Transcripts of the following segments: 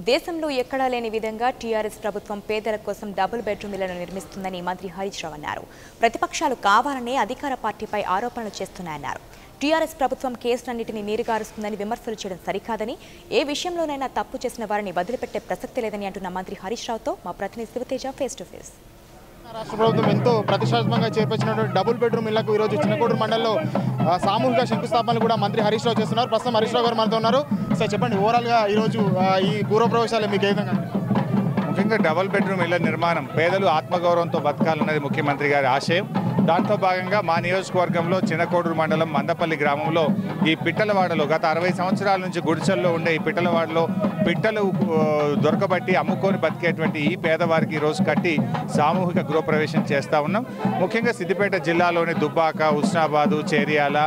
దేశంలో ఎక్కడా లేని విధంగా టీఆర్ఎస్ ప్రభుత్వం పేదల కోసం డబుల్ బెడ్రూమ్ ఇళ్లను నిర్మిస్తుందని మంత్రి హరీష్ రావు అన్నారు. ప్రతిపక్షాలు కావాలనే అధికార పార్టీపై ఆరోపణలు చేస్తున్నాయన్నారు. టీఆర్ఎస్ ప్రభుత్వం కేసులన్నింటినీ నీరుగారుస్తుందని విమర్శలు చేయడం సరికాదని, ఏ విషయంలోనైనా తప్పు చేసిన వారిని వదిలిపెట్టే ప్రసక్తి లేదని అంటున్న మంత్రి హరీష్ రావుతో మా ప్రతినిధి శివతేజ ఫేస్ టు ఫేస్. రాష్ట్ర ప్రభుత్వం ఎంతో ప్రతిష్టాత్మకంగా చేపట్టినటువంటి డబుల్ బెడ్రూమ్ ఇళ్లకు ఈరోజు చిన్నకోడూరు మండలంలో సామూహిక శంకుస్థాపనలు కూడా మంత్రి హరీష్ రావు చేస్తున్నారు. ప్రస్తుతం హరీష్ రావు గారు మనతో ఉన్నారు. సార్ చెప్పండి, ఓవరాల్గా ఈరోజు ఈ గృహప్రవేశాలు మీకు ఏ విధంగా? ముఖ్యంగా డబుల్ బెడ్రూమ్ ఇళ్ల నిర్మాణం పేదలు ఆత్మగౌరవంతో బతకాలన్నది ముఖ్యమంత్రి గారి ఆశయం. దాంతో భాగంగా మా నియోజకవర్గంలో చిన్నకోడూరు మండలం మందపల్లి గ్రామంలో ఈ పిట్టలవాడలో గత 60 సంవత్సరాల నుంచి గుడిసెల్లో ఉండే ఈ పిట్టలవాడలో పిట్టలు దొరకబట్టి అమ్ముకొని బతికేటువంటి ఈ పేదవారికి ఈరోజు కట్టి సామూహిక గృహప్రవేశం చేస్తూ ఉన్నాం. ముఖ్యంగా సిద్దిపేట జిల్లాలోని దుబ్బాక, హుస్నాబాదు, చేర్యాల,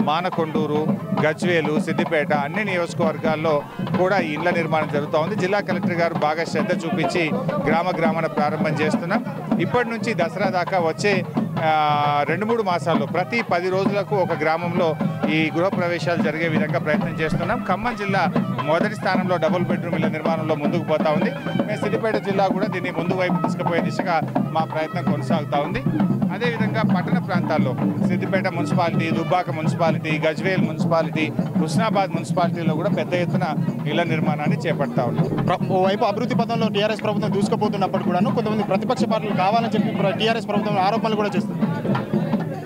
మానకొండూరు, గజ్వేలు, సిద్దిపేట అన్ని నియోజకవర్గాల్లో కూడా ఈ ఇళ్ల నిర్మాణం జరుగుతూ ఉంది. జిల్లా కలెక్టర్ గారు బాగా శ్రద్ధ చూపించి గ్రామాన ప్రారంభం చేస్తున్నాం. ఇప్పటి నుంచి దసరా దాకా వచ్చే 2-3 మాసాల్లో ప్రతి 10 రోజులకు ఒక గ్రామంలో ఈ గృహప్రవేశాలు జరిగే విధంగా ప్రయత్నం చేస్తున్నాం. ఖమ్మం జిల్లా మొదటి స్థానంలో డబుల్ బెడ్రూమ్ ఇళ్ల నిర్మాణంలో ముందుకు పోతా ఉంది. మేము సిద్దిపేట జిల్లా కూడా దీన్ని ముందు వైపు తీసుకుపోయే దిశగా మా ప్రయత్నం కొనసాగుతూ ఉంది. అదేవిధంగా పట్టణ ప్రాంతాల్లో Siddipet municipality, Dubbaka municipality, Gajwel municipality, Husnabad మున్సిపాలిటీలో కూడా పెద్ద ఎత్తున ఇళ్ల నిర్మాణాన్ని చేపడతా ఉన్నాం. ఓవైపు అభివృద్ధి పథంలో టీఆర్ఎస్ ప్రభుత్వం దూసుకుపోతున్నప్పుడు కూడా కొంతమంది ప్రతిపక్ష పార్టీలు కావాలని చెప్పి టీఆర్ఎస్ ప్రభుత్వం ఆరోపణలు కూడా చేస్తుంది.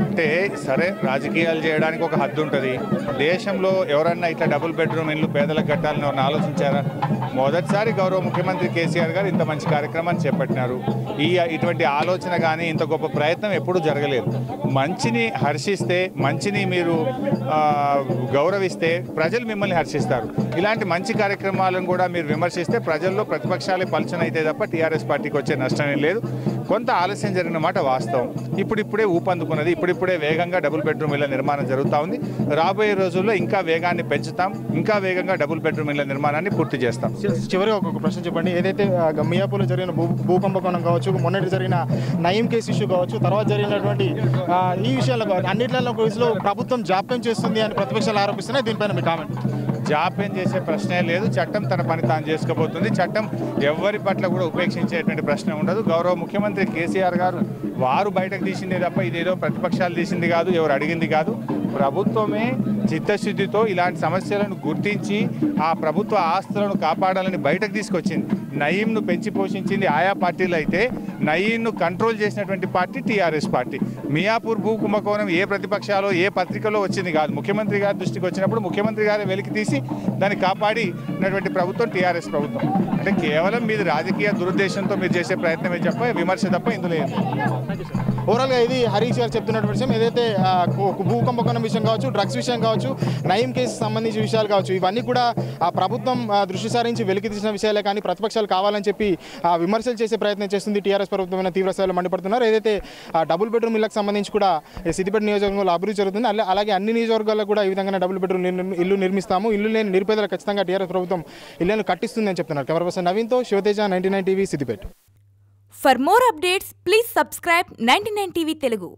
అంటే సరే, రాజకీయాలు చేయడానికి ఒక హద్దు ఉంటుంది. దేశంలో ఎవరన్నా ఇట్లా డబుల్ బెడ్రూమ్ ఇల్లు పేదలకు కట్టాలని ఎవరన్నా ఆలోచించారా? మొదటిసారి గౌరవ ముఖ్యమంత్రి కేసీఆర్ గారు ఇంత మంచి కార్యక్రమాన్ని చేపట్టినారు. ఇటువంటి ఆలోచన కానీ ఇంత గొప్ప ప్రయత్నం ఎప్పుడూ జరగలేదు. మంచిని హర్షిస్తే, మంచిని మీరు గౌరవిస్తే ప్రజలు మిమ్మల్ని హర్షిస్తారు. ఇలాంటి మంచి కార్యక్రమాలను కూడా మీరు విమర్శిస్తే ప్రజల్లో ప్రతిపక్షాలే పలుచన అయితే తప్ప టీఆర్ఎస్ పార్టీకి వచ్చే నష్టం లేదు. కొంత ఆలస్యం జరిగిన మాట వాస్తవం. ఇప్పుడిప్పుడే ఊపందుకున్నది. ఇప్పుడిప్పుడే వేగంగా డబుల్ బెడ్రూమ్ ఇళ్ల నిర్మాణం జరుగుతూ ఉంది. రాబోయే రోజుల్లో ఇంకా వేగాన్ని పెంచుతాం. ఇంకా వేగంగా డబుల్ బెడ్రూమ్ ఇళ్ల నిర్మాణాన్ని పూర్తి చేస్తాం. చివరిగా ఒక ప్రశ్న చెప్పండి. ఏదైతే మియాపూర్లో జరిగిన భూకంపకోణం కావచ్చు, మొన్నటి జరిగిన నయీం కేసు ఇష్యూ కావచ్చు, తర్వాత జరిగినటువంటి ఈ విషయాల్లో అన్నింటిలో కేసులో ప్రభుత్వం జాప్యం చేస్తుంది అని ప్రతిపక్షాలు ఆరోపిస్తున్నాయి. దీనిపైన మీ కామెంట్? జాప్యం చేసే ప్రశ్నే లేదు. చట్టం తన పని తాను చేసుకోబోతుంది. చట్టం ఎవరి పట్ల కూడా ఉపేక్షించేటువంటి ప్రశ్న ఉండదు. గౌరవ ముఖ్యమంత్రి కేసీఆర్ గారు వారు బయటకు తీసిందే తప్ప ఇదేదో ప్రతిపక్షాలు తీసింది కాదు, ఎవరు అడిగింది కాదు. ప్రభుత్వమే చిత్తశుద్ధితో ఇలాంటి సమస్యలను గుర్తించి ఆ ప్రభుత్వ ఆస్తులను కాపాడాలని బయటకు తీసుకొచ్చింది. నయీంను పెంచి పోషించింది ఆయా పార్టీలు అయితే నయీంను కంట్రోల్ చేసినటువంటి పార్టీ టీఆర్ఎస్ పార్టీ. మియాపూర్ భూ కుంభకోణం ఏ ప్రతిపక్షాలో ఏ పత్రికలో వచ్చింది కాదు. ముఖ్యమంత్రి గారి దృష్టికి వచ్చినప్పుడు ముఖ్యమంత్రి గారి వెలికి తీసి దాన్ని కాపాడినటువంటి ప్రభుత్వం టీఆర్ఎస్ ప్రభుత్వం. అంటే కేవలం మీది రాజకీయ దురుద్దేశంతో మీరు చేసే ప్రయత్నమే తప్ప విమర్శ తప్ప ఇందులో ఏం. ఓవరాల్గా ఇది హరీష్ గారు చెప్తున్నటువంటి విషయం. ఏదైతే భూ కుంభకోణం విషయం కావచ్చు, డ్రగ్స్ విషయం కావచ్చు, నయీం కేసు సంబంధించిన విషయాలు కావచ్చు, ఇవన్నీ కూడా ఆ ప్రభుత్వం దృష్టి సారించి వెలికి తీసిన విషయాలే కానీ ప్రతిపక్షాలు కావాలని చెప్పి విమర్శలు చేసే ప్రయత్నం చేస్తుంది టీఆర్ఎస్ ప్రభుత్వం తీవ్ర స్థాయిలో మండిపడుతున్నారు. ఏదైతే డబుల్ బెడ్రూమ్ ఇళ్లకు సంబంధించి కూడా సిద్దిపేట నియోజకవర్గంలో అభివృద్ధి జరుగుతుంది. అలాగే అన్ని నియోజకవర్గాల్లో కూడా ఈ విధంగా డబుల్ బెడ్రూమ్ ఇల్లు నిర్మిస్తాము. ఇల్లు లేని నిరుపేదలకు ఖచ్చితంగా టీఆర్ఎస్ ప్రభుత్వం ఇళ్లను కట్టిస్తుందని చెప్తున్నారు. కెమెరా పర్సన్ నవీన్తో Shivateja, 99 TV, Siddipet. For more updates, please subscribe 99 TV Telugu.